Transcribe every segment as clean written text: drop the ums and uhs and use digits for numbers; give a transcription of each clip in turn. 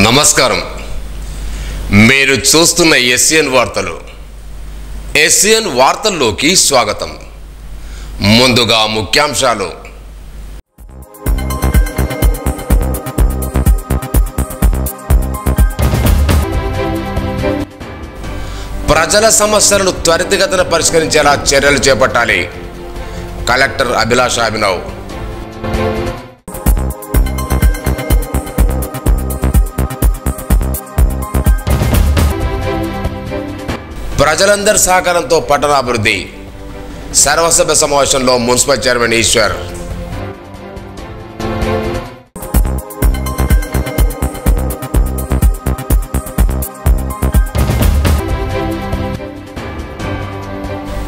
నమస్కారం. మీరు చూస్తున్న ఎస్ఎన్ వార్తలు. ఎస్ఎన్ వార్తల్లోకి స్వాగతం. ముందుగా ముఖ్యాంశాలు. ప్రజల సమస్యలను త్వరితగతిన పరిష్కరించేలా చర్యలు చేపట్టాలి. కలెక్టర్ అభిలాష్ అభినవ్. ప్రజలందరి సహకారంతో పట్టణాభివృద్ధి. సర్వసభ్య సమావేశంలో మున్సిపల్ చైర్మన్ ఈశ్వర్.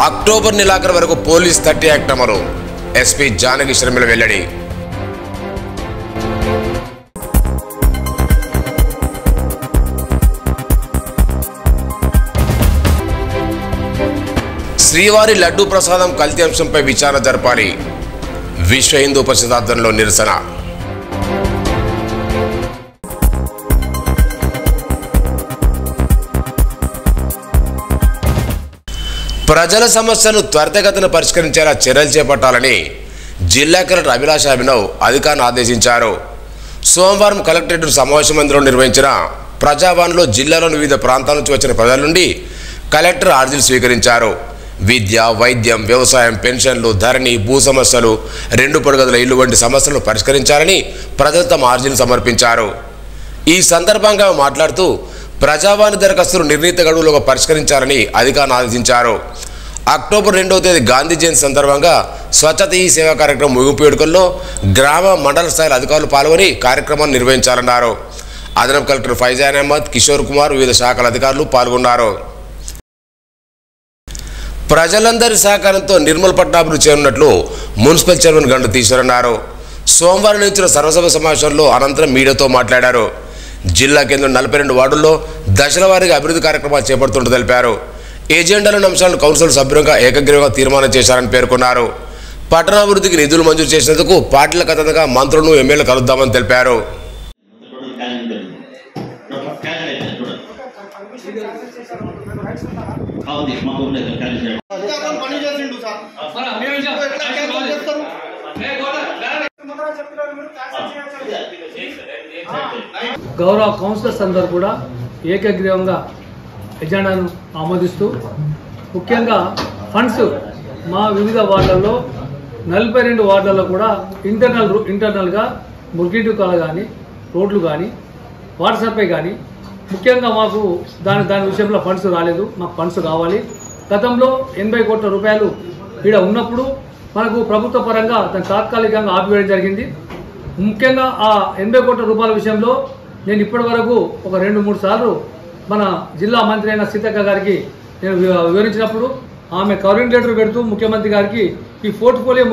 అక్టోబర్ నెలాఖరు వరకు పోలీస్ 30 యాక్ట్ అమలు. ఎస్పీ జానకి శర్మిల వెల్లడి. శ్రీవారి లడ్డూ ప్రసాదం కల్తీ అంశంపై విచారణ జరపాలి. విశ్వ హిందూ పరిషత్ ఆధ్వర్యంలో నిరసన. ప్రజల సమస్యలను త్వరితగతిన పరిష్కరించేలా చర్యలు చేపట్టాలని జిల్లా కలెక్టర్ అభిలాష్ అభినవ్ అధికారులను ఆదేశించారు. సోమవారం కలెక్టరేట్ సమావేశ మందిరంలో నిర్వహించిన ప్రజావాణిలో జిల్లాలోని వివిధ ప్రాంతాల నుంచి వచ్చిన ప్రజల నుండి కలెక్టర్ అర్జీలు స్వీకరించారు. విద్య, వైద్యం, వ్యవసాయం, పెన్షన్లు, ధరణి, భూ సమస్యలు, 2 పడగదుల ఇల్లు వంటి సమస్యలను పరిష్కరించాలని ప్రజలు తమ అర్జీని సమర్పించారు. ఈ సందర్భంగా మాట్లాడుతూ ప్రజావాణి దరఖాస్తులు నిర్ణీత గడువులోగా పరిష్కరించాలని అధికారులను ఆదేశించారు. అక్టోబర్ 2వ తేదీ గాంధీ జయంతి సందర్భంగా స్వచ్ఛత ఈ సేవా కార్యక్రమం ముగింపు వేడుకల్లో గ్రామ మండల స్థాయి అధికారులు పాల్గొని కార్యక్రమాన్ని నిర్వహించాలన్నారు. అదనపు కలెక్టర్ ఫైజాన్ అహ్మద్, కిషోర్ కుమార్, వివిధ శాఖల అధికారులు పాల్గొన్నారు. ప్రజలందరి సహకారంతో నిర్మల్ పట్టణాభివృద్ధి చేయనున్నట్లు మున్సిపల్ చైర్మన్ గండు తీశారన్నారు. సోమవారం నిర్వహించిన సర్వసభ సమావేశంలో అనంతరం మీడియాతో మాట్లాడారు. జిల్లా కేంద్రం 42 వార్డుల్లో దశల వారీగా అభివృద్ధి కార్యక్రమాలు చేపడుతుంటూ తెలిపారు. ఎజెండాలోని అంశాలను కౌన్సిల్ సభ్యులుగా ఏకగ్రీవంగా తీర్మానం చేశారని పేర్కొన్నారు. పట్టణాభివృద్ధికి నిధులు మంజూరు చేసినందుకు పార్టీలకు అతీతంగా మంత్రులను ఎమ్మెల్యేలు కలుద్దామని తెలిపారు. గౌరవ కౌన్సిలర్స్ అందరూ కూడా ఏకగ్రీవంగా ఎజెండాను ఆమోదిస్తూ ముఖ్యంగా ఫండ్స్ మా వివిధ వార్డులలో 42 వార్డులలో కూడా ఇంటర్నల్గా మురికిటి కాలు కానీ రోడ్లు కానీ వాటర్ సప్లై కానీ ముఖ్యంగా మాకు దాని విషయంలో ఫండ్స్ రాలేదు. మాకు ఫండ్స్ కావాలి. గతంలో 80 కోట్ల రూపాయలు ఇక్కడ ఉన్నప్పుడు మనకు ప్రభుత్వ పరంగా దాన్ని తాత్కాలికంగా ఆపివేయడం జరిగింది. ముఖ్యంగా ఆ 80 కోట్ల రూపాయల విషయంలో నేను ఇప్పటి వరకు ఒక 2-3 సార్లు మన జిల్లా మంత్రి అయిన సీతక్క గారికి నేను వివరించినప్పుడు ఆమె కవరింగ్ లెటర్ పెడుతూ ముఖ్యమంత్రి గారికి ఈ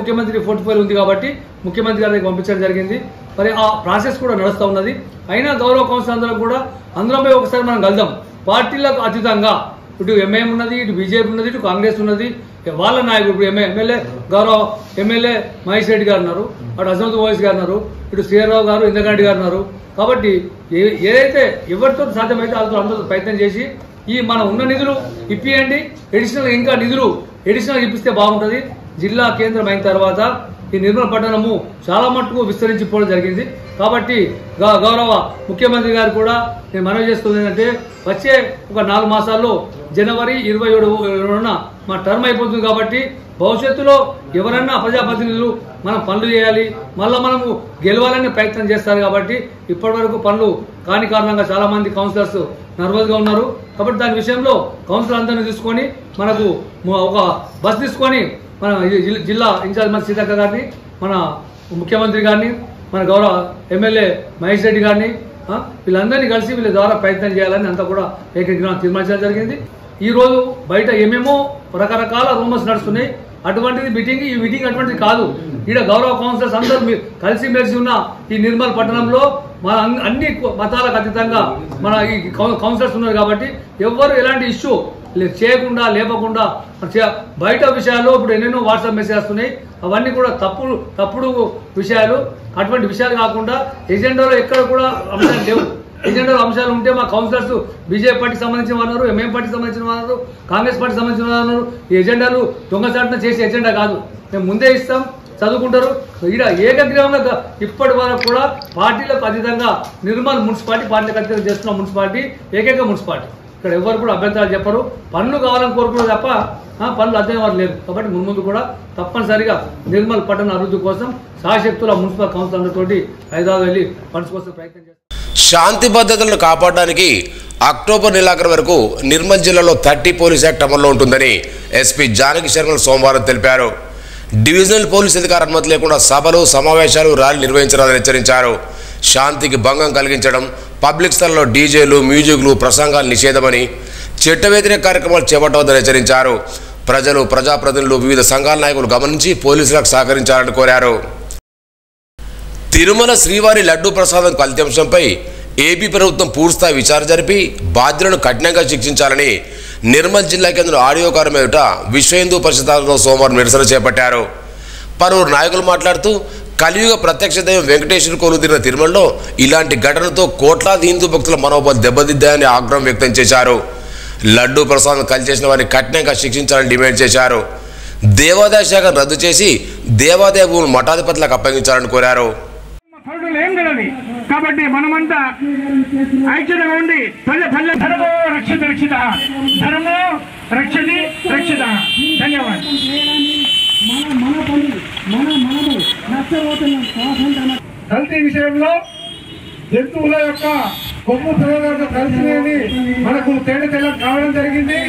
ముఖ్యమంత్రి పోర్ట్ఫోలియో ఉంది కాబట్టి ముఖ్యమంత్రి గారికి పంపించడం జరిగింది. మరి ఆ ప్రాసెస్ కూడా నడుస్తూ ఉన్నది. అయినా గౌరవ కౌన్సిల్ అందరం కూడా అందులోపై ఒకసారి మనం కలుద్దాం. పార్టీలకు అతీతంగా ఇటు ఎంఐఎం ఉన్నది, ఇటు బీజేపీ ఉన్నది, ఇటు కాంగ్రెస్ ఉన్నది. వాళ్ళ నాయకుడు ఇప్పుడు గౌరవ ఎమ్మెల్యే మహేష్ రెడ్డి గారు ఉన్నారు, అటు అజమత్ ఓవైసీ గారు ఉన్నారు, ఇటు శ్రీరావు గారు, ఇంద్రగారెడ్డి గారు ఉన్నారు. కాబట్టి ఏదైతే ఎవరితో సాధ్యమైతే అందరూ ప్రయత్నం చేసి ఈ మన ఉన్న నిధులు ఇప్పియండి, ఎడిషనల్ ఇంకా నిధులు ఎడిషనల్ ఇప్పిస్తే బాగుంటుంది. జిల్లా కేంద్రం అయిన తర్వాత ఈ నిర్మల్ పట్టణము చాలా మట్టుకు విస్తరించిపోవడం జరిగింది. కాబట్టి గౌరవ ముఖ్యమంత్రి గారు కూడా నేను మనవి చేస్తుంది ఏంటంటే వచ్చే ఒక 4 మాసాల్లో జనవరి 27న మా టర్మ్ అయిపోతుంది. కాబట్టి భవిష్యత్తులో ఎవరన్నా ప్రజాప్రతినిధులు మనం పనులు చేయాలి, మళ్ళీ మనము గెలవాలని ప్రయత్నం చేస్తారు. కాబట్టి ఇప్పటి వరకు పనులు కాని కారణంగా చాలా మంది కౌన్సిలర్స్ నర్వస్గా ఉన్నారు. కాబట్టి దాని విషయంలో కౌన్సిలర్ అందరినీ తీసుకొని మనకు ఒక బస్ తీసుకొని మన జిల్లా ఇన్ఛార్జ్ మంత్రి సీతక్క గారిని, మన ముఖ్యమంత్రి గారిని, మన గౌరవ ఎమ్మెల్యే మహేష్ రెడ్డి గారిని వీళ్ళందరినీ కలిసి వీళ్ళ ద్వారా ప్రయత్నం చేయాలని అంతా కూడా ఏకగ్రీవంగా తీర్మానించడం జరిగింది. ఈ రోజు బయట ఏమేమో రకరకాల రూమర్స్ నడుస్తున్నాయి. అటువంటిది ఈ మీటింగ్ అటువంటిది కాదు. ఇక్కడ గౌరవ కౌన్సిలర్స్ అందరూ కలిసిమెలిసి ఉన్న ఈ నిర్మల్ పట్టణంలో మన అన్ని మతాలకు అతీతంగా మన ఈ కౌన్సిలర్స్ ఉన్నారు. కాబట్టి ఎవరు ఎలాంటి ఇష్యూ చేయకుండా లేపకుండా బయట విషయాల్లో ఇప్పుడు ఎన్నెన్నో వాట్సాప్ మెసేజ్ వస్తున్నాయి. అవన్నీ కూడా తప్పుడు విషయాలు. అటువంటి విషయాలు కాకుండా ఎజెండాలో ఎక్కడ కూడా అంశాలు లేవు. ఎజెండాలో అంశాలు ఉంటే మా కౌన్సిలర్స్ బీజేపీ పార్టీకి సంబంధించిన వారు, ఎంఎం పార్టీకి సంబంధించిన వారు, కాంగ్రెస్ పార్టీకి సంబంధించిన వారు. ఈ ఎజెండాలు దొంగచాటున చేసే ఎజెండా కాదు, మేము ముందే ఇస్తాం, చదువుకుంటారు. ఈడ ఏకగ్రీవంగా ఇప్పటి వరకు కూడా పార్టీలకు అతీతంగా నిర్మల్ మున్సిపాలిటీ పార్టీలకు అతీతంగా చేస్తున్న మున్సిపాలిటీ ఏకైక మున్సిపాలిటీ. ఇక్కడ ఎవరు కూడా అభ్యంతరాలు చెప్పరు, పనులు కావాలని కోరుకున్నారు తప్ప పనులు అర్థం వారు లేదు. కాబట్టి ముందు కూడా తప్పనిసరిగా నిర్మల్ పట్టణ అభివృద్ధి కోసం శాశక్తుల మున్సిపల్ కౌన్సిల్ తోటి హైదరాబాద్ వెళ్ళి ఫండ్స్ కోసం ప్రయత్నం చేస్తారు. శాంతి భద్రతలను కాపాడడానికి అక్టోబర్ నెలాఖరు వరకు నిర్మల్ జిల్లాలో 30 పోలీస్ యాక్ట్ అమల్లో ఉంటుందని ఎస్పీ జానకి శర్మ సోమవారం తెలిపారు. డివిజనల్ పోలీస్ అధికార అనుమతి లేకుండా సభలు, సమావేశాలు, ర్యాలీ నిర్వహించాలని హెచ్చరించారు. శాంతికి భంగం కలిగించడం, పబ్లిక్ స్థలంలో డీజేలు, మ్యూజిక్లు, ప్రసంగాలు నిషేధమని, చట్ట వ్యతిరేక కార్యక్రమాలు చేపట్టవద్దని హెచ్చరించారు. ప్రజలు, ప్రజాప్రతినిధులు, వివిధ సంఘాల నాయకులు గమనించి పోలీసులకు సహకరించాలని కోరారు. తిరుమల శ్రీవారి లడ్డూ ప్రసాదం కల్తీ అంశంపై ఏపీ ప్రభుత్వం పూర్తిస్థాయి విచారణ జరిపి బాధ్యులను కఠినంగా శిక్షించాలని నిర్మల్ జిల్లా కేంద్రం ఆడియో కారం ఎదుట విశ్వ హిందూ పరిషత్ సోమవారం నిరసన చేపట్టారు. పలువురు నాయకులు మాట్లాడుతూ కలియుగ ప్రత్యక్ష దైవం వెంకటేశ్వర కొలువుతీరిన తిరుమలలో ఇలాంటి ఘటనతో కోట్లాది హిందూ భక్తుల మనోబలం దెబ్బతిద్దాయని ఆగ్రహం వ్యక్తం చేశారు. లడ్డూ ప్రసాదం కల్తీ చేసిన వారిని కఠినంగా శిక్షించాలని డిమాండ్ చేశారు. దేవాదాయ శాఖను రద్దు చేసి దేవాదాయ భూములు మఠాధిపతులకు అప్పగించాలని కోరారు. కాబట్టి మనమంతా ఐక్యతగా ఉండి పల్లె ధర్మో రక్షిత రక్షిత, ధర్మో రక్షతి రక్షిత. ధన్యవాదాలు. కల్తీ విషయంలో జంతువుల యొక్క కొమ్ము కలిసినది మనకు తేడా కావడం జరిగింది.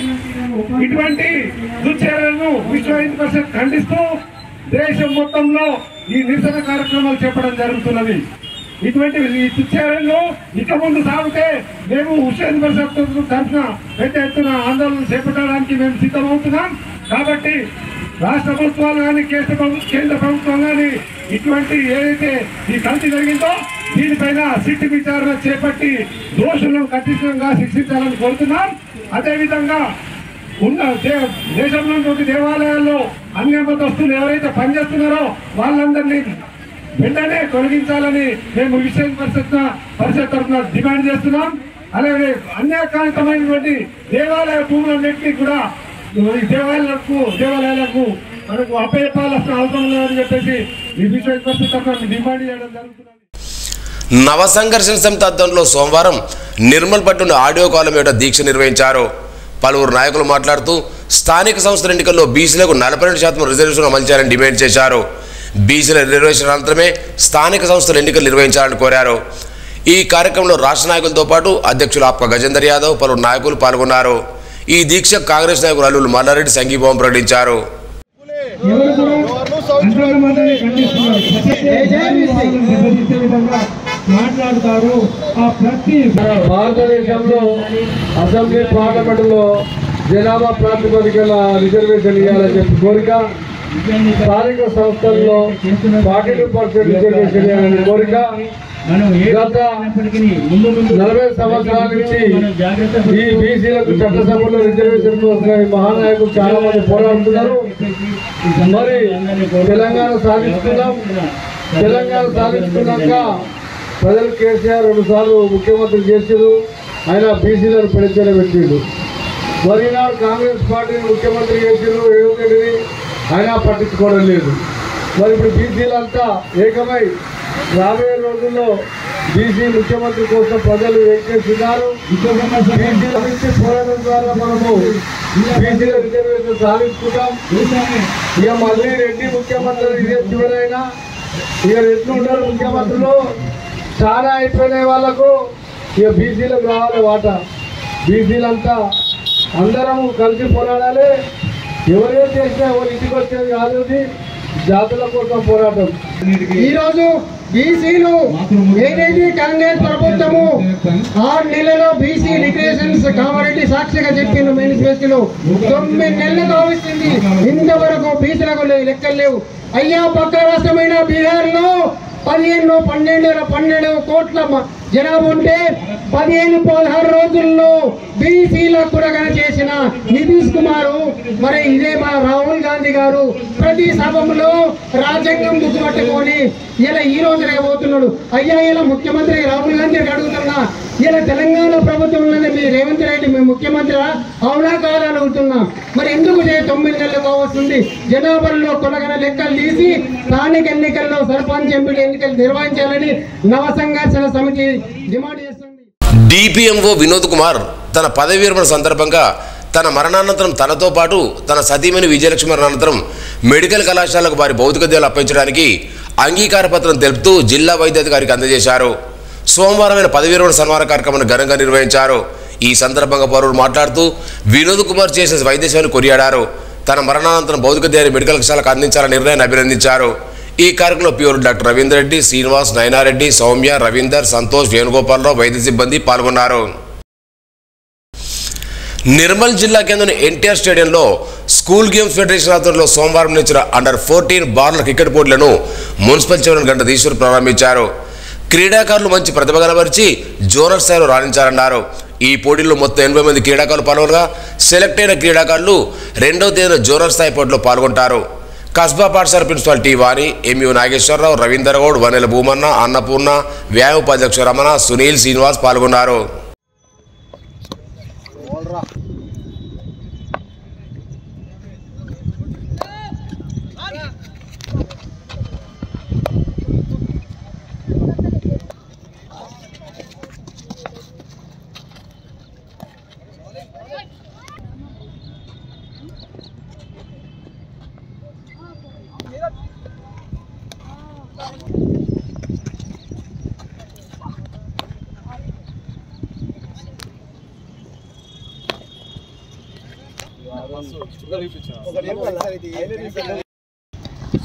ఇటువంటి దుశ్చర్యలను విశ్వ హిందూ పరిషత్ ఖండిస్తూ దేశం మొత్తంలో ఈ నిరసన కార్యక్రమాలు చెప్పడం జరుగుతున్నది. ఇటువంటి ఈ దుశ్చర్యలను ఇక ముందు సాగితే మేము విశ్వ హిందూ పరిషత్ తరఫున పెద్ద ఎత్తున ఆందోళన చేపట్టడానికి మేము సిద్ధమవుతున్నాం. కాబట్టి రాష్ట్ర ప్రభుత్వాలు కానీ కేంద్ర ప్రభుత్వం కానీ ఇటువంటి ఏదైతే ఈ కల్తీ జరిగిందో దీనిపైన సిట్ విచారణ చేపట్టి దోషులను కఠినంగా శిక్షించాలని కోరుతున్నాం. అదేవిధంగా ఉన్న దేశంలోని దేవాలయాల్లో అన్య మతస్థులు ఎవరైతే పనిచేస్తున్నారో వాళ్ళందరినీ వెంటనే తొలగించాలని మేము విశ్వ పరిషత్ తరఫున డిమాండ్ చేస్తున్నాం. అలాగే అన్యాయకాంతమైనటువంటి దేవాలయ భూములన్నింటినీ కూడా దేవాలయాలకు మనకు అప్పచెప్పాల్సిన అవసరం లేదని చెప్పేసి ఈ విశ్వ పరిషత్ తరఫున డిమాండ్ చేయడం జరుగుతుంది. నవ సంఘర్షణ సమితి ఆధ్వర్యంలో సోమవారం నిర్మల్ పట్టణ ఆడియో కాలం ఏట దీక్ష నిర్వహించారు. పలువురు నాయకులు మాట్లాడుతూ స్థానిక సంస్థల ఎన్నికల్లో బీసీలకు 42% రిజర్వేషన్ అమలు చేయాలని డిమాండ్ చేశారు. బీసీల రిజర్వేషన్ అనంతరమే స్థానిక సంస్థల ఎన్నికలు నిర్వహించాలని కోరారు. ఈ కార్యక్రమంలో రాష్ట్ర నాయకులతో పాటు అధ్యక్షులు ఆప్క గజేందర్ యాదవ్, పలువురు నాయకులు పాల్గొన్నారు. ఈ దీక్ష కాంగ్రెస్ నాయకులు అల్లులు మల్లారెడ్డి సంఘీభావం ప్రకటించారు. భారతదేశంలో అసెంబ్లీ పార్లమెంటులో జనాభా ప్రాతిపదికన రిజర్వేషన్ ఇవ్వాలని చెప్పి కోరిక, స్థానిక సంస్థల్లో 42% రిజర్వేషన్ ఇవ్వాలని కోరిక గత 40 సంవత్సరాల నుంచి ఈ బీసీలకు చట్టసభలో రిజర్వేషన్ కోసం మహానాయకులు చాలా మంది పోరాడుతున్నారు. మరి తెలంగాణ సాధించుకున్నాక ప్రజలు కేసీఆర్ 2 సార్లు ముఖ్యమంత్రి చేసారు. ఆయన బీసీలను పెంచడం పెట్టిండు. మరి నాడు కాంగ్రెస్ పార్టీని ముఖ్యమంత్రి చేసారు రేవంత్ రెడ్డిని, ఆయన పట్టించుకోవడం లేదు. మరి ఇప్పుడు బీసీలంతా ఏకమై రాబోయే రోజుల్లో బీసీ ముఖ్యమంత్రి కోసం ప్రజలు ఏం చేస్తున్నారు. బీసీ పోరాటం ద్వారా మనము బీసీల రిజర్వేషన్ సాధించుకుంటాం. ఇక మళ్ళీ రెడ్డి ముఖ్యమంత్రి ఇదే చివరైనా ఇక రెడ్లు ఉంటారు ముఖ్యమంత్రులు, చాలా అయిపోయినాయి వాళ్ళకు. ఇక బీసీలకు రావాలి వాటా. బీసీలంతా అందరము కలిసి పోరాడాలి. ఎవరేం చేసినా ఎవరు ఇంటికి వచ్చేది కాదు, జాతుల కోసం పోరాటం. ఈరోజు బీసీలు ఏదైతే కాంగ్రెస్ ప్రభుత్వము 6 నెలల్లో బీసీ రిక్రియేషన్స్ కామారెడ్డి సాక్షిగా చెప్పిండు మేనిఫెస్టోలో 9 నెలలు కావస్తుంది. ఇంతవరకు బీసీలకు లెక్కలు లేవు. అయ్యా పక్క రాష్ట్రమైన బీహార్ లో 12 కోట్ల జనాభా ఉంటే 15-16 రోజుల్లో బీసీలకు కూడా చేసిన నితీష్ కుమార్, మరి ఇదే మా రాహుల్ గాంధీ గారు ప్రతి సభలో రాజ్యాంగం బుక్ పట్టుకొని ఇలా ఈ రోజు రేపోతున్నాడు. అయ్యా ఇలా ముఖ్యమంత్రి రాహుల్ గాంధీ అడుగుతున్నా, ఇలా తెలంగాణ ప్రభుత్వంలోనే మీ రేవంత్ రెడ్డి మీ ముఖ్యమంత్రి అవునా కాదా అడుగుతున్నా. మరి ఎందుకు 9 నెలలు కావస్తుంది? జనాభాలో కొనగన లెక్కలు తీసి స్థానిక ఎన్నికల్లో సర్పంచ్ ఎంపీ ఎన్నికలు నిర్వహించాలని నవ సంఘర్షణ సమితి డిమాండ్ చేస్తుంది. డిపిఎంఓ వినోద్ కుమార్ తన పదవి విరమణ సందర్భంగా తన మరణానంతరం తనతో పాటు తన సతీమణి విజయలక్ష్మి మరణానంతరం మెడికల్ కళాశాలకు వారి భౌతిక దేహాలు అప్పగించడానికి అంగీకార పత్రం తెలుపుతూ జిల్లా వైద్యాధికారికి అందజేశారు. సోమవారం పదవి విరమణ సన్మాన కార్యక్రమాన్ని ఘనంగా నిర్వహించారు. ఈ సందర్భంగా పౌరులు మాట్లాడుతూ వినోద్ కుమార్ చేసిన వైద్య సేవను కొనియాడారు. తన మరణానంతరం భౌతిక దేహాన్ని మెడికల్ కళాశాలకు అందించాలని నిర్ణయాన్ని అభినందించారు. ఈ కార్యక్రమంలో ప్యూర్ డాక్టర్ రవీందర్ రెడ్డి, శ్రీనివాస్, నయనారెడ్డి, సౌమ్య, రవీందర్, సంతోష్, వేణుగోపాలరావు వైద్య సిబ్బంది పాల్గొన్నారు. నిర్మల్ జిల్లా కేంద్రం ఎన్టీఆర్ స్టేడియంలో స్కూల్ గేమ్స్ ఫెడరేషన్ ఆధ్వర్యంలో సోమవారం నిర్వహించిన అండర్-14 బార్ల క్రికెట్ పోటీలను మున్సిపల్ చైర్మన్ గంట ఈశ్వర్ ప్రారంభించారు. క్రీడాకారులు మంచి ప్రతిభ కనబరిచి జోనల్ స్థాయిలో రాణించారన్నారు. ఈ పోటీల్లో మొత్తం 80 మంది క్రీడాకారులు పాల్గొనగా సెలెక్ట్ అయిన క్రీడాకారులు 2వ తేదీన జోనల్ స్థాయి పోటీలో పాల్గొంటారు. కస్బా పాఠశాల ప్రిన్సిపాల్ టి వాణి, ఎంయు నాగేశ్వరరావు, రవీందర్ గౌడ్, వనెల భూమన్న, అన్నపూర్ణ, వ్యాయామ ఉపాధ్యక్షుడు రమణ, సునీల్, శ్రీనివాస్ పాల్గొన్నారు.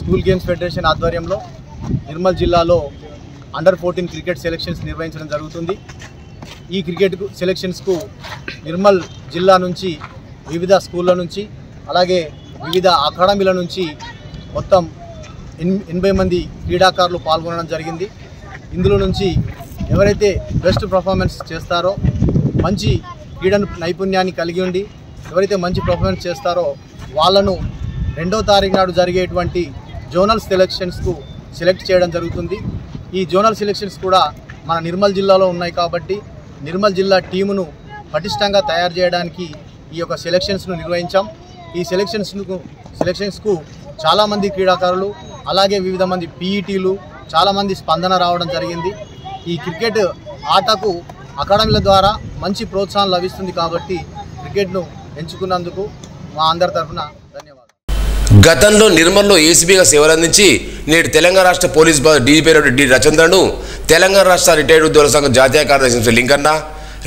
స్కూల్ గేమ్స్ ఫెడరేషన్ ఆధ్వర్యంలో నిర్మల్ జిల్లాలో అండర్-14 క్రికెట్ సెలక్షన్స్ నిర్వహించడం జరుగుతుంది. ఈ క్రికెట్ సెలక్షన్స్కు నిర్మల్ జిల్లా నుంచి వివిధ స్కూళ్ళ నుంచి అలాగే వివిధ అకాడమీల నుంచి మొత్తం 80 మంది క్రీడాకారులు పాల్గొనడం జరిగింది. ఇందులో నుంచి ఎవరైతే బెస్ట్ పర్ఫార్మెన్స్ చేస్తారో, మంచి క్రీడా నైపుణ్యాన్ని కలిగి ఉండి ఎవరైతే మంచి పర్ఫార్మెన్స్ చేస్తారో వాళ్ళను 2వ తారీఖు నాడు జరిగేటువంటి జోనల్ సెలక్షన్స్కు సెలెక్ట్ చేయడం జరుగుతుంది. ఈ జోనల్ సెలక్షన్స్ కూడా మన నిర్మల్ జిల్లాలో ఉన్నాయి కాబట్టి నిర్మల్ జిల్లా టీమును పటిష్టంగా తయారు చేయడానికి ఈ యొక్క సెలక్షన్స్ను నిర్వహించాం. ఈ సెలక్షన్స్కు చాలామంది క్రీడాకారులు అలాగే వివిధ మంది పీఈటీలు చాలామంది స్పందన రావడం జరిగింది. ఈ క్రికెట్ ఆటకు అకాడమీల ద్వారా మంచి ప్రోత్సాహం లభిస్తుంది కాబట్టి క్రికెట్ను ఎంచుకున్నందుకు మా అందరి తరఫున ధన్యవాదాలు. గతంలో నిర్మల్లో ఏసీబీగా సేవలందించి నేడు తెలంగాణ రాష్ట్ర పోలీస్ డీజీపీ డి రచంద్రను తెలంగాణ రాష్ట్ర రిటైర్డ్ ఉద్యోగుల సంఘం జాతీయ కార్యదర్శి Linganna,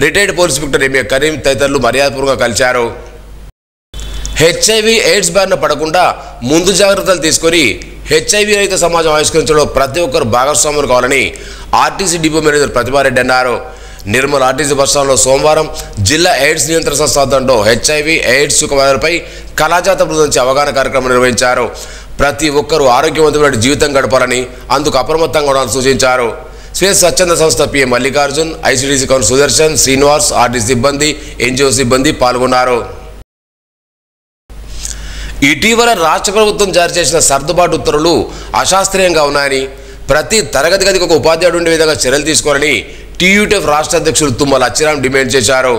retired police inspector MA Karim తదితరులు మర్యాదపూర్వకంగా కలిశారు. హెచ్ఐవి ఎయిడ్స్ బారిన పడకుండా ముందు జాగ్రత్తలు తీసుకొని హెచ్ఐవి రహిత సమాజం ఆవిష్కరించడంలో ప్రతి ఒక్కరు భాగస్వాములు కావాలని ఆర్టీసీ డిపో మేనేజర్ ప్రతిభారెడ్డి అన్నారు. నిర్మల్ ఆర్టీసీ బస్టాండ్లో సోమవారం జిల్లా ఎయిడ్స్ నియంత్రణ సంస్థ ఆధ్వర్యంలో హెచ్ఐవి ఎయిడ్స్ వ్యాధులపై కళాజాత బృందించి అవగాహన కార్యక్రమం నిర్వహించారు. ప్రతి ఒక్కరూ ఆరోగ్యవంతమైన జీవితం గడపాలని అందుకు అప్రమత్తంగా ఉండాలని సూచించారు. స్వచ్ఛంద సంస్థ పిఎం మల్లికార్జున్, ఐసీడీసీ కౌన్ సుదర్శన్, శ్రీనివాస్, ఆర్టీసీ సిబ్బంది, ఎన్జిఓ సిబ్బంది పాల్గొన్నారు. ఇటీవల రాష్ట్ర ప్రభుత్వం జారీ చేసిన సర్దుబాటు ఉత్తర్వులు అశాస్త్రీయంగా ఉన్నాయని, ప్రతి తరగతి గదికి ఒక ఉపాధ్యాయుడు ఉండే విధంగా చర్యలు తీసుకోవాలని టీయూటీఎఫ్ రాష్ట్ర అధ్యక్షులు తుమ్మల అచ్చిరామ్ డిమాండ్ చేశారు.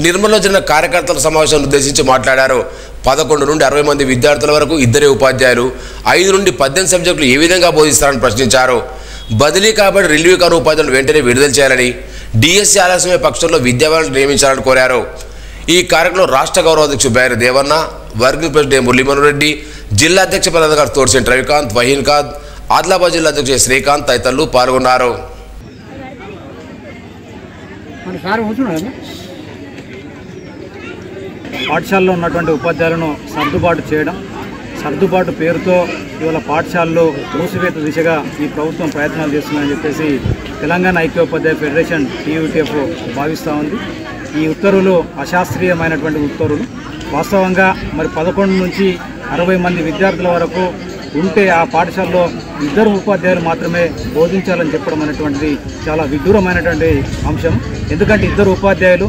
నిర్మల్లో జరిగిన కార్యకర్తల సమావేశాన్ని ఉద్దేశించి మాట్లాడారు. 11 నుండి 60 మంది విద్యార్థుల వరకు 2 ఉపాధ్యాయులు, 5 నుండి 18 సబ్జెక్టులు ఏ విధంగా బోధిస్తారని ప్రశ్నించారు. బదిలీ కాబట్టి రిలీవ్ కాని ఉపాధ్యాయులను వెంటనే విడుదల చేయాలని, డిఎస్సీ ఆలస్యమే పక్షంలో విద్యావాళ్ళను నియమించాలని కోరారు. ఈ కార్యక్రమంలో రాష్ట్ర గౌరవ అధ్యక్షుడు బైరి దేవన్న, వర్కింగ్ ప్రెసిడెంట్ మురళీమోహన్ రెడ్డి, జిల్లా అధ్యక్ష ప్రధాన తోడ్సేంటి రవికాంత్, వహీన్ ఖాద్, ఆదిలాబాద్ జిల్లా అధ్యక్షుడు శ్రీకాంత్ తదితరులు పాల్గొన్నారు. పాఠశాలలో ఉన్నటువంటి ఉపాధ్యాయులను సర్దుబాటు చేయడం, సర్దుబాటు పేరుతో ఇవాళ పాఠశాలలో మూసివేత దిశగా ఈ ప్రభుత్వం ప్రయత్నాలు చేస్తుందని చెప్పేసి తెలంగాణ ఐక్యోపాధ్యాయ ఫెడరేషన్ టీయూటీఎఫ్ భావిస్తూ ఉంది. ఈ ఉత్తర్వులు అశాస్త్రీయమైనటువంటి ఉత్తర్వులు. వాస్తవంగా మరి 11 నుంచి 60 మంది విద్యార్థుల వరకు ఉంటే ఆ పాఠశాలలో 2 ఉపాధ్యాయులు మాత్రమే బోధించాలని చెప్పడం అనేటువంటిది చాలా విడ్డూరమైనటువంటి అంశం. ఎందుకంటే 2 ఉపాధ్యాయులు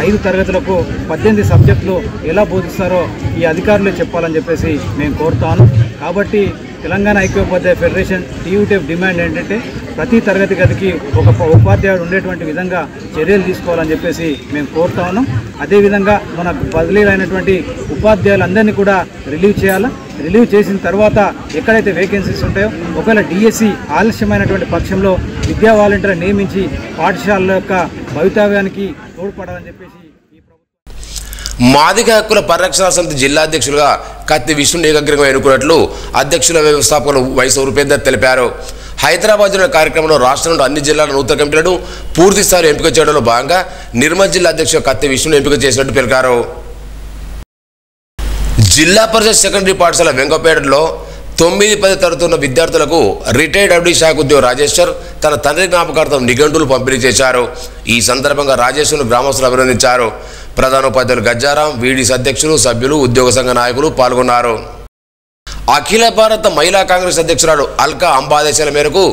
5 తరగతులకు 18 సబ్జెక్టులు ఎలా బోధిస్తారో ఈ అధికారులే చెప్పాలని చెప్పేసి మేము కోరుతాను. కాబట్టి తెలంగాణ ఐక్యోపాధ్యాయ ఫెడరేషన్ టీయూటీఎఫ్ డిమాండ్ ఏంటంటే ప్రతి తరగతి గదికి ఒక ఉపాధ్యాయుడు ఉండేటువంటి విధంగా చర్యలు తీసుకోవాలని చెప్పేసి మేము కోరుతా ఉన్నాం. అదేవిధంగా మన బదిలీలైనటువంటి ఉపాధ్యాయులందరినీ కూడా రిలీవ్ చేయాలి. రిలీవ్ చేసిన తర్వాత ఎక్కడైతే వేకెన్సీస్ ఉంటాయో ఒకవేళ డిఎస్సి ఆలస్యమైనటువంటి పక్షంలో విద్యా వాలంటీర్ నియమించి పాఠశాలల యొక్క భవితవ్యానికి తోడ్పడాలని చెప్పేసి మాదిగ హక్కుల పరిరక్షణ సమితి జిల్లా అధ్యక్షులుగా కత్తి విష్ణు ఏకగ్రీవంగా ఎన్నుకున్నట్లు అధ్యక్షుల వ్యవస్థాపకులు వైఎస్ రూపేందర్ తెలిపారు. హైదరాబాద్ జరిగిన కార్యక్రమంలో రాష్ట్రంలో అన్ని జిల్లాల నూతన కమిటీలను పూర్తి స్థాయిలో ఎంపిక చేయడంలో భాగంగా నిర్మల్ జిల్లా అధ్యక్షుడు కత్తి విష్ణును ఎంపిక చేసినట్టు తెలిపారు. జిల్లా పరిషత్ సెకండరీ పాఠశాల వెంగపేటలో 9-10 తరగతున్న విద్యార్థులకు రిటైర్డ్ అడ్డీ శాఖ ఉద్యోగి రాజేశ్వర్ తన తండ్రి జ్ఞాపకార్థం నిఘంటువులు పంపిణీ చేశారు. ఈ సందర్భంగా రాజేశ్వర్ను గ్రామస్తులు అభినందించారు. ప్రధానోపాధ్యాయులు గజ్జారాం, వీడీసీ అధ్యక్షులు, సభ్యులు, ఉద్యోగ సంఘ నాయకులు పాల్గొన్నారు. అఖిల భారత మహిళా కాంగ్రెస్ అధ్యక్షురాలు అల్కా అంబ ఆదేశాల మేరకు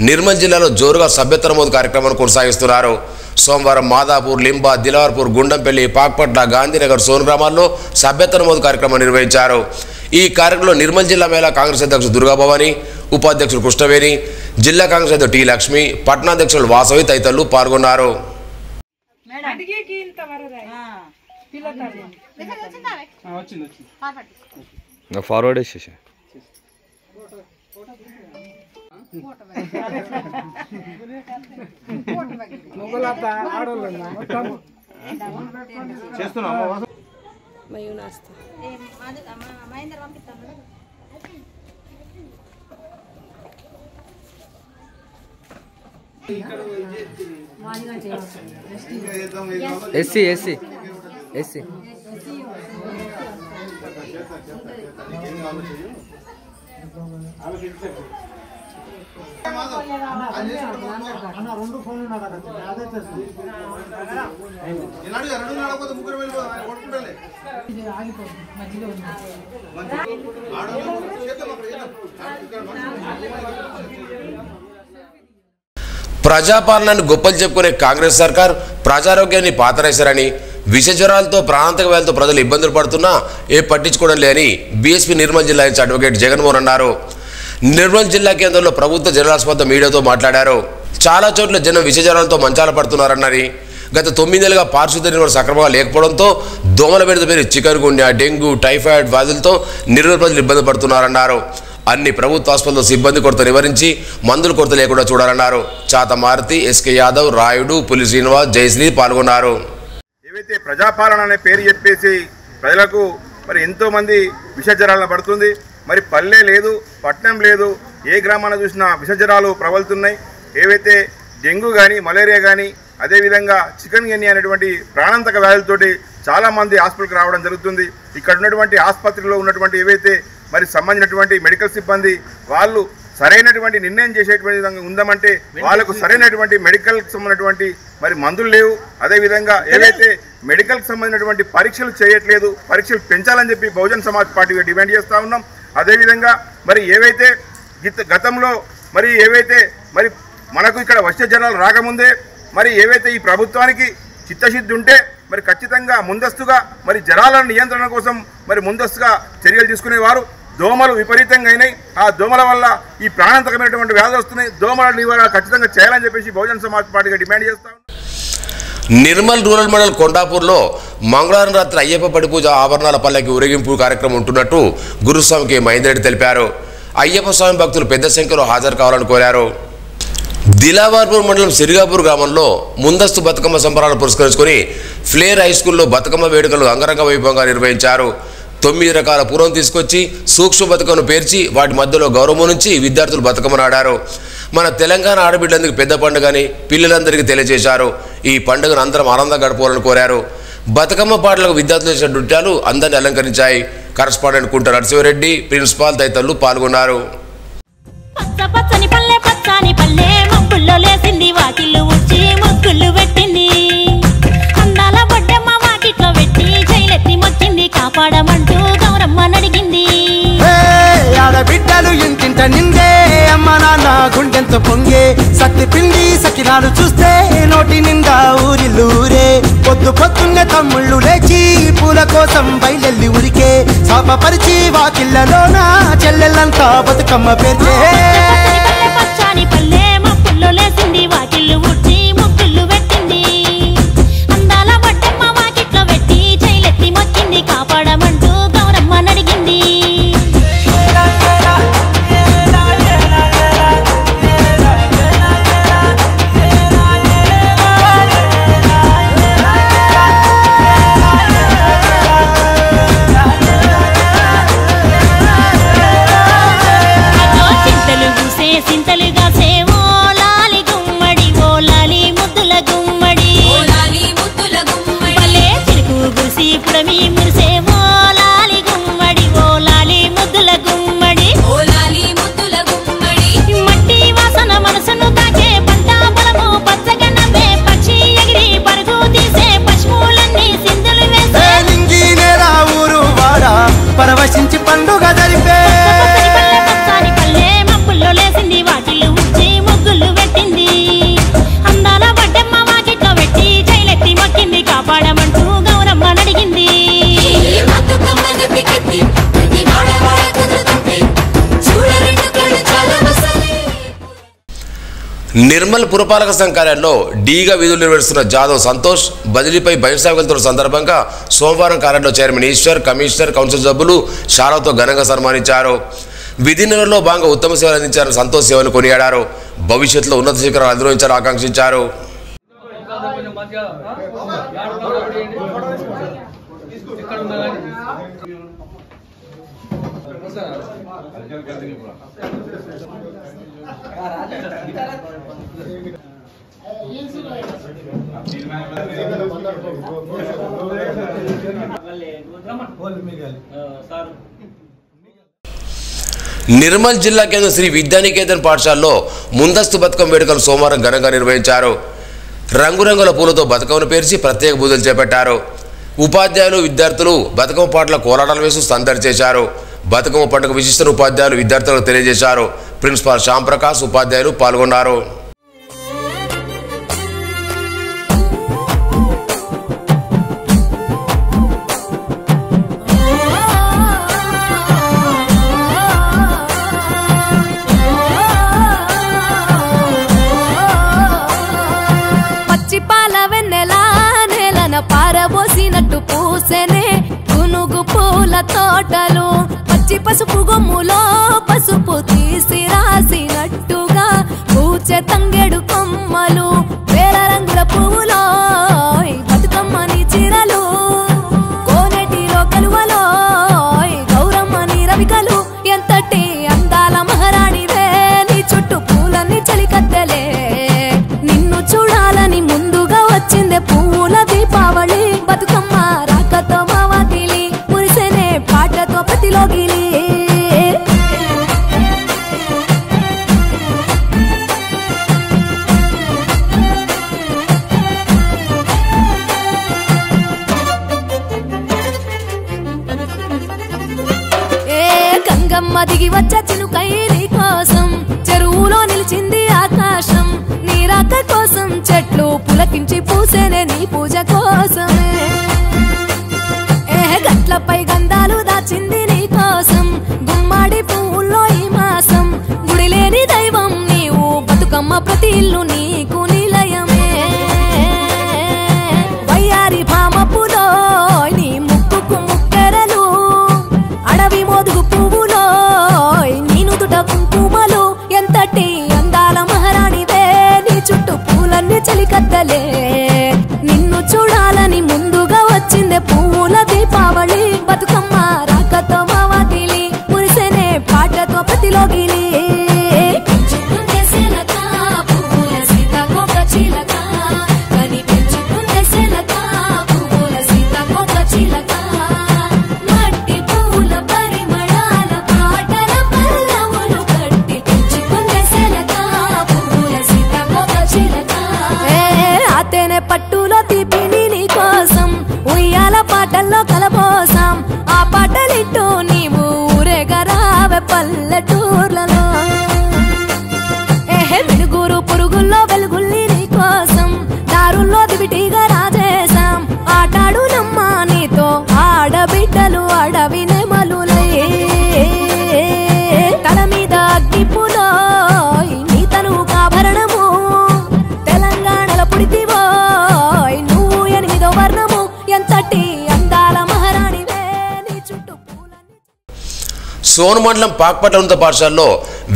నిర్మల్ జిల్లాలో జోరుగా సభ్యత్వ నమోదు కార్యక్రమాన్ని కొనసాగిస్తున్నారు. సోమవారం మాదాపూర్, లింబా, దిలావర్పూర్, గుండంపల్లి, పాక్పట్ల, గాంధీనగర్, సోన్ గ్రామాల్లో సభ్యత్వ నమోదు కార్యక్రమం నిర్వహించారు. ఈ కార్యక్రమంలో నిర్మల్ జిల్లా మహిళా కాంగ్రెస్ అధ్యక్షుడు దుర్గాభవాని, ఉపాధ్యక్షుడు కృష్ణవేణి, జిల్లా కాంగ్రెస్ అధ్యక్షుడు టి లక్ష్మి, పట్టణాధ్యక్షులు వాసవి తదితరులు పాల్గొన్నారు. ఫార్వర్డ్ చేసే ఎస్సీ ఎస్సీ ఎస్సీ ప్రజాపాలనను గొప్పలు చెప్పుకునే కాంగ్రెస్ సర్కార్ ప్రజారోగ్యాన్ని పాతరేశారని, విష జ్వరాలతో ప్రాణాంతక వ్యాధులతో ప్రజలు ఇబ్బందులు పడుతున్నా పట్టించుకోవడం లేని బీఎస్పీ నిర్మల్ జిల్లా ఇన్ఛార్జ్ అడ్వకేట్ జగన్మోహన్ అన్నారు. నిర్మల్ జిల్లా కేంద్రంలో ప్రభుత్వ జనరల్ ఆసుపత్రి మీడియాతో మాట్లాడారు. చాలా చోట్ల జనం విష జ్వరాలతో మంచాల పడుతున్నారన్నారు. గత 9 నెలలుగా పారిశుద్ధ్య నిర్వహణ సక్రమంగా లేకపోవడంతో దోమల బెడద పేరు చికెన్ గున్యా, డెంగ్యూ, టైఫాయిడ్ వ్యాధులతో నిర్మల్ ప్రజలు ఇబ్బంది పడుతున్నారన్నారు. అన్ని ప్రభుత్వ ఆసుపత్రుల్లో సిబ్బంది కొరత నివారించి మందుల కొరత లేకుండా చూడాలన్నారు. చాత మారుతి, ఎస్కే యాదవ్, రాయుడు, పులి శ్రీనివాస్, జయశ్రీ పాల్గొన్నారు. ఏవైతే ప్రజాపాలన అనే పేరు చెప్పేసి ప్రజలకు మరి ఎంతోమంది విష జ్వరాలను పడుతుంది. మరి పల్లె లేదు, పట్టణం లేదు, ఏ గ్రామాన్ని చూసినా విష జ్వరాలు ప్రబలుతున్నాయి. ఏవైతే డెంగ్యూ కానీ, మలేరియా కానీ, అదేవిధంగా చికెన్ గున్యా అనేటువంటి ప్రాణాంతక వ్యాధులతోటి చాలామంది హాస్పిటల్కి రావడం జరుగుతుంది. ఇక్కడ ఉన్నటువంటి ఆసుపత్రిలో ఉన్నటువంటి ఏవైతే మరి సంబంధించినటువంటి మెడికల్ సిబ్బంది వాళ్ళు సరైనటువంటి నిర్ణయం చేసేటువంటి విధంగా ఉందామంటే వాళ్ళకు సరైనటువంటి మెడికల్కి సంబంధించినటువంటి మరి మందులు లేవు. అదేవిధంగా ఏవైతే మెడికల్కి సంబంధించినటువంటి పరీక్షలు చేయట్లేదు, పరీక్షలు పెంచాలని చెప్పి బహుజన్ సమాజ్ పార్టీగా డిమాండ్ చేస్తూ ఉన్నాం. అదేవిధంగా మరి ఏవైతే గతంలో మరి ఏవైతే మరి మనకు ఇక్కడ వచ్చే జనాలు రాకముందే మరి ఏవైతే ఈ ప్రభుత్వానికి చిత్తశుద్ధి ఉంటే మరి ఖచ్చితంగా ముందస్తుగా మరి జ్వరాల నియంత్రణ కోసం మరి ముందస్తుగా చర్యలు తీసుకునేవారు. దోమలు విపరీతంగా అయినాయి. ఆ దోమల వల్ల ఈ ప్రాణాంతకమైనటువంటి వ్యాధులు వస్తున్నాయి. దోమల నివారణ ఖచ్చితంగా చేయాలని చెప్పేసి బహుజన్ సమాజ్ పార్టీగా డిమాండ్ చేస్తాం. నిర్మల్ రూరల్ మండల్ కొండాపూర్లో మంగళవారం రాత్రి అయ్యప్ప పడి పూజ ఆభరణాల పల్లకి ఊరేగింపు కార్యక్రమం ఉంటున్నట్టు గురుస్వామికి మహేందర్ తెలిపారు. అయ్యప్ప స్వామి భక్తులు పెద్ద సంఖ్యలో హాజరు కావాలని కోరారు. దిలావర్పూర్ మండలం సిరిగాపూర్ గ్రామంలో ముందస్తు బతుకమ్మ సంబరాలను పురస్కరించుకొని ఫ్లేర్ హై స్కూల్లో బతుకమ్మ వేడుకలు అంగరంగ వైభవంగా నిర్వహించారు. 9 రకాల పూరం తీసుకొచ్చి సూక్ష్మ బతుకమ్మను పేర్చి వాటి మధ్యలో గౌరవం నుంచి విద్యార్థులు బతుకమ్మను ఆడారు. మన తెలంగాణ ఆడబిడ్డలందరికీ పెద్ద పండుగని పిల్లలందరికీ తెలియజేశారు. ఈ పండుగను అందరం ఆనందంగా గడపాలని కోరారు. బతుకమ్మ పాటలకు విద్యార్థులు చేసిన నృత్యాలు అందరినీ అలంకరించాయి. కరస్పాండెంట్ కుంట నరసింహారెడ్డి, ప్రిన్సిపాల్ తదితరులు పాల్గొన్నారు. కాపాడమంటూ గౌరమ్మ నడిగింది. ఆడబిడ్డలు ఆశతో పొంగే సత్తి పిండి సకినాలు చూస్తే నోటి నిండా ఊరిల్లూరే పొద్దు పొద్దున్నే తమ్ముళ్ళు లేచి పూల కోసం బయలెల్లి ఉరికే శాపపరిచి వాకిళ్ళలోన చెల్లెళ్ళంతా బతుకమ్మ పేర్చే పచ్చాని పల్లె మప్పుల్లో లేసింది వాకిళ్ళు ఉడ్చి ముగ్గుళ్ళు పెట్టింది అందాల బట్టమ్మ వాకిట్లో పెట్టి చైలెత్తి మొక్కింది కాపాడమంటూ గౌరమ్మ నడిగింది సింతలుగా సేవో లాలి గుమ్మడి ఓ లాలి ముద్దుల గుమ్మడి పల్లె చిరుకు గురిసి పుడమి మురిసేవో లాలి గుమ్మడి ఓ లాలి ముద్దుల గుమ్మడి మట్టి వాసన మనసును తాకే పంట పొలము పచ్చగా నవ్వే పక్షి ఎగిరి పరుగు తీసే పశువులన్నీ సింధులు వేసే ఊరు వాడ పరవశించి పండుగ జరిపే లేసింది వాకిళ్ళు ఉచ్చి ముగ్గులు పెట్టింది అందాల బడ్డమ్మ వాకిట్లో పెట్టి చైలెత్తి మొక్కింది కాపాడమంటూ గౌరమ్మ నడిగింది నిర్మల్ పురపాలక సంఘ కార్యాలయంలో డీగా విధులు నిర్వహిస్తున్న జాదవ్ సంతోష్ బదిలీపై బహిర్సభకు వెళ్తున్న సందర్భంగా సోమవారం కార్యాలయంలో చైర్మన్ ఈశ్వర్ కమిషనర్ కౌన్సిల్ సభ్యులు షారాతో ఘనంగా సన్మానించారు. విధి నిర్వహణలో భాగంగా ఉత్తమ సేవలు అందించారు. సంతోష్ సేవలు కొనియాడారు. భవిష్యత్తులో ఉన్నత శిఖరాలు అధిరోహించాలని ఆకాంక్షించారు. నిర్మల్ జిల్లా కేంద్ర శ్రీ విద్యానికేతన్ పాఠశాలలో ముందస్తు బతుకమ్మ వేడుకలు సోమవారం ఘనంగా నిర్వహించారు. రంగురంగుల పూలతో బతుకమ్మను పేర్చి ప్రత్యేక పూజలు చేపట్టారు. ఉపాధ్యాయులు విద్యార్థులు బతుకమ్మ పాటల కోలాటాలు వేసి సందడి చేశారు. బతుకమ్మ పండుగ విశిష్టను ఉపాధ్యాయులు విద్యార్థులకు తెలియజేశారు. ప్రిన్సిపాల్ శ్యామ్ ప్రకాష్ ఉపాధ్యాయులు పాల్గొన్నారు. పారబోసినట్టు పూసెనే గునుగు పూల తోటలు పచ్చి పసుపు గొమ్ములో పసుపు తీసి రాసినట్టుగా పూచె తంగెడు కొమ్మలు వేల రంగుల పువ్వులో బతుకమ్మని చిరలు కోనేటిలో కలువలో గౌరమ్మని రవికలు ఎంతటి అందాల మహారాణివే నీ చుట్టూ పూలన్నీ చలికత్తెలే నిన్ను చూడాలని ముందుగా వచ్చిందే పువ్వుల దీపావళి బతుకమ్మ రాకతో మావాతిలి మురిసెనే పాటతో ప్రతిలోగిలి గంగమ్మ దిగి వచ్చ చినుకై నీ కోసం చెరువులో నిలిచింది ఆకాశం నీ రాక కోసం చెట్లు పులకించి పూసేనే నీ పూజ కోసమే గట్లపై గంధాలు దాచింది నీ కోసం గుమ్మాడి పువ్వుల్లో ఈ మాసం గుడి లేని దైవం నీవు బతుకమ్మ ప్రతి ఇల్లు నీకు నిలయమే వయ్యారి భామపులో నీ ముక్కుకు ముక్కెరలు అడవి మోదుగు పువ్వులో నీను దుట కుంకుమలు ఎంతటి అందాల మహారాణివే నీ చుట్టూ పూలన్నీ చలికత్తలే నిన్ను చూడాలని ముందుగా వచ్చిందే పువ్వుల దీపావళి బతుకమ్మ రాకతో మావాతిలి మురిసెనే పాటతో ప్రతిలోగిలి పువ్వుల సోన్ మండలం పాక్పట్ల ఉన్నత పాఠశాలలో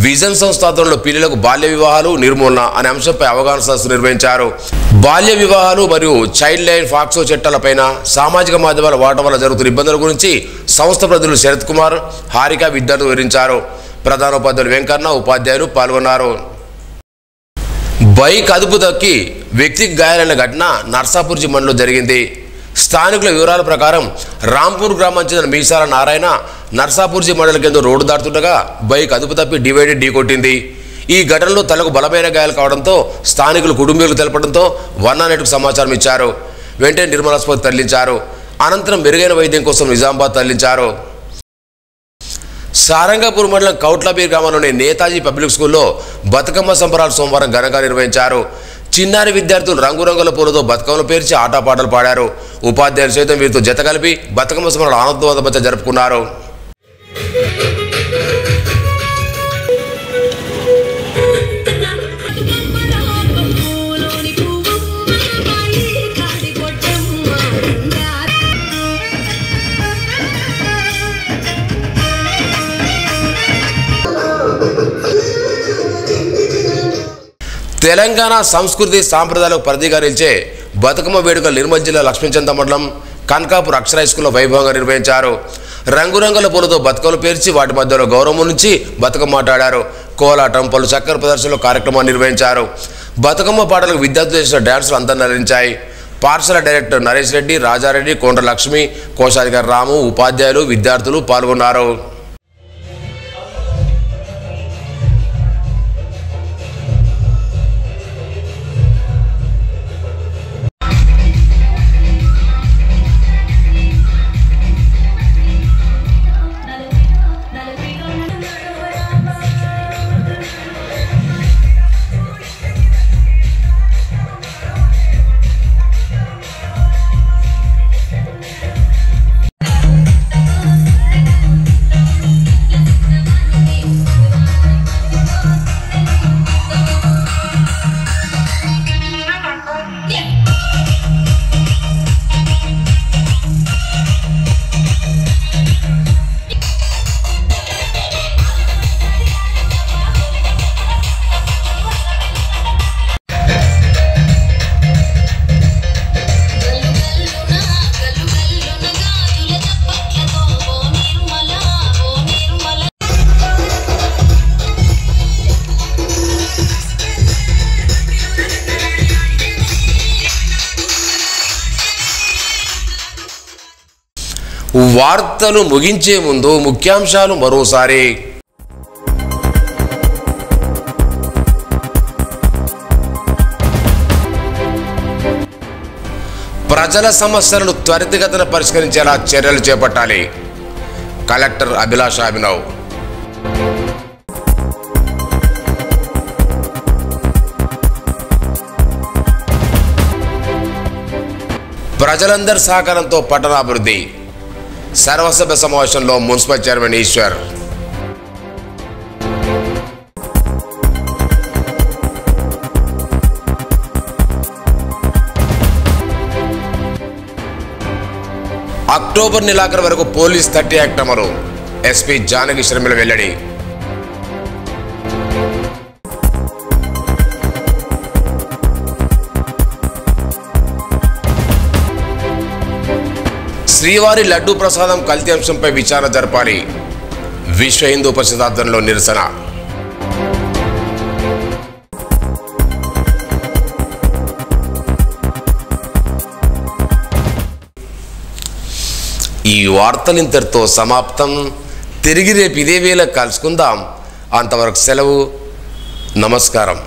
విజన్ సంస్థ ఆధ్వర్యంలో పిల్లలకు బాల్య వివాహాలు నిర్మూలన అనే అంశంపై అవగాహన సదస్సు నిర్వహించారు. బాల్య వివాహాలు మరియు చైల్డ్ లైన్ ఫాక్సో చట్టాలపైన సామాజిక మాధ్యమాల వాడటం వల్ల జరుగుతున్న ఇబ్బందుల గురించి సంస్థ ప్రతినిధులు శరత్ కుమార్, హారిక విద్యార్థులు వివరించారు. ప్రధానోపాధ్యాయులు వెంకన్న, ఉపాధ్యాయులు పాల్గొన్నారు. బైక్ అదుపు తక్కి వ్యక్తికి గాయాలైన ఘటన నర్సాపూర్ మండలంలో జరిగింది. స్థానికుల వివరాల ప్రకారం రాంపూర్ గ్రామానికి చెందిన మీసాల నారాయణ నర్సాపూర్ మండలం కింద రోడ్డు దాటుతుండగా బైక్ అదుపు తప్పి డివైడర్ ఢీకొట్టింది. ఈ ఘటనలో తలకు బలమైన గాయాలు కావడంతో స్థానికులు కుటుంబీకులు తెలపడంతో 108కు సమాచారం ఇచ్చారు. వెంటనే నిర్మల్ ఆసుపత్రికి తరలించారు. అనంతరం మెరుగైన వైద్యం కోసం నిజామాబాద్ తరలించారు. సారంగపూర్ మండలం కౌట్లబీర్ గ్రామంలోని నేతాజీ పబ్లిక్ స్కూల్లో బతుకమ్మ సంబరాలు సోమవారం ఘనంగా నిర్వహించారు. చిన్నారి విద్యార్థులు రంగురంగుల పూలతో బతుకమ్మలు పేర్చి ఆటపాటలు పాడారు. ఉపాధ్యాయులు సైతం వీరితో జత కలిపి బతుకమ్మ సంబరాలు ఆనందోత్సవంతో మధ్య జరుపుకున్నారు. తెలంగాణ సంస్కృతి సాంప్రదాయాలకు పరిధిగా నిలిచే బతుకమ్మ వేడుకలు నిర్మల్ జిల్లా లక్ష్మీచంద మండలం కనకాపూర్ అక్షర హై స్కూల్లో వైభవంగా నిర్వహించారు. రంగురంగుల పూలతో బతుకమ్మలు పేర్చి వాటి మధ్యలో గౌరవం నుంచి బతుకమ్మ ఆడారు. కోలాటం, పలు చక్కర ప్రదర్శనలో కార్యక్రమాన్ని నిర్వహించారు. బతుకమ్మ పాటలకు విద్యార్థులు చేసిన డ్యాన్సులు అందరూ నరించాయి. పాఠశాల డైరెక్టర్ నరేష్ రెడ్డి, రాజారెడ్డి, కొండ్ర లక్ష్మి, కోశాధికారి రాము, ఉపాధ్యాయులు, విద్యార్థులు పాల్గొన్నారు. వార్తలు ముగించే ముందు ముఖ్యాంశాలు మరోసారి. ప్రజల సమస్యలను త్వరితగతిన పరిష్కరించేలా చర్యలు చేపట్టాలి. కలెక్టర్ అభిలాష్ అభినవ్. ప్రజలందరి సహకారంతో పట్టణాభివృద్ధి. సర్వసభ్య సమావేశంలో మున్సిపల్ చైర్మన్ ఈశ్వర్. అక్టోబర్ నెలాఖరు వరకు పోలీస్ 30 యాక్ట్ అమలు. ఎస్పీ జానకి శర్మిల వెల్లడి. శ్రీవారి లడ్డూ ప్రసాదం కల్తీ అంశంపై విచారణ జరపాలి. విశ్వ హిందూ పరిషత్ ఆధ్వర్యంలో నిరసన. ఈ వార్తలు ఇంతటితో సమాప్తం. తిరిగి రేపు ఇదే వేళ కలుసుకుందాం. అంతవరకు సెలవు. నమస్కారం.